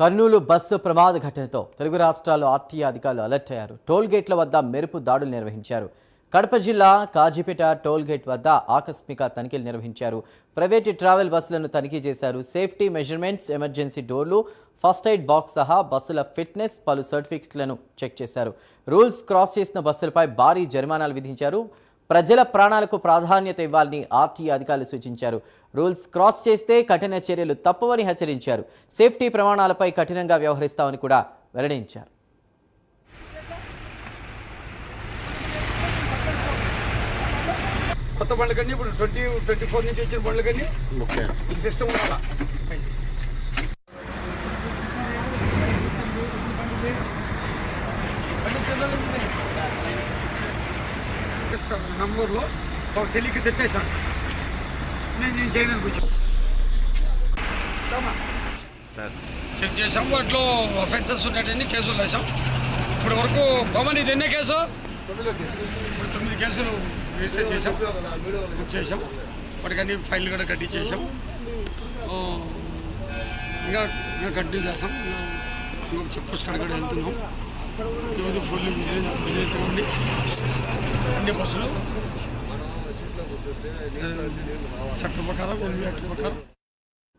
Kurnool bus ప్రమాద ఘటనతో తెలుగు రాష్ట్రాల్లో ఆర్టీఏ అధికారులు అలర్ట్ అయ్యారు. టోల్ గేట్ల వద్ద మెరుపు దాడులు నిర్వహించారు. కడప జిల్లా కాజీపేట టోల్ గేట్ వద్ద ఆకస్మిక తనిఖీలు నిర్వహించారు. ప్రైవేట్ ట్రావెల్ బస్సులను తనిఖీ చేశారు. సేఫ్టీ మెజర్మెంట్స్, ఎమర్జెన్సీ డోర్లు, ఫస్ట్ ఎయిడ్ బాక్స్ సహా బస్సుల ఫిట్నెస్, పలు సర్టిఫికెట్లను చెక్ చేశారు. రూల్స్ క్రాస్ చేసిన బస్సులపై భారీ జరిమానాలు విధించారు. ప్రజల ప్రాణాలకు ప్రాధాన్యత ఇవ్వాలని ఆర్టీఏ అధికారులు సూచించారు. రూల్స్ క్రాస్ చేస్తే కఠిన చర్యలు తప్పవని హెచ్చరించారు. సేఫ్టీ ప్రమాణాలపై కఠినంగా వ్యవహరిస్తామని కూడా వెల్లడించారు. కొత్త బండ్ల కన్నా ఇప్పుడు 24 నుంచి వచ్చిన బండ్ల కన్నా ఈ సిస్టమ్ ఉండాలా. నంబర్లో తెలియక తెచ్చేసాను. నేను చేయడానికి వచ్చాను చెక్ చేసాం. వాటిలో అఫెన్సెస్ ఉన్నట్టని కేసులు వేసాం. ఇప్పటి వరకు భవన్ ఇది ఎన్నే కేసు? ఇప్పుడు 9 కేసులు రిజిస్టర్ చేసాం, బుక్ చేసాం. వాటికి అన్ని ఫైల్ కూడా కట్టించేసాం. ఇంకా కంటిన్యూ చేస్తాం. ఇంకొక చెక్ పోస్ట్ కాడ కూడా వెళ్తున్నాం. ఈరోజు ఫుల్ విజిలెన్స్ ఉంది. అన్ని బస్సులు చట్ట ప్రకారం, 8 యాక్ట్ ప్రకారం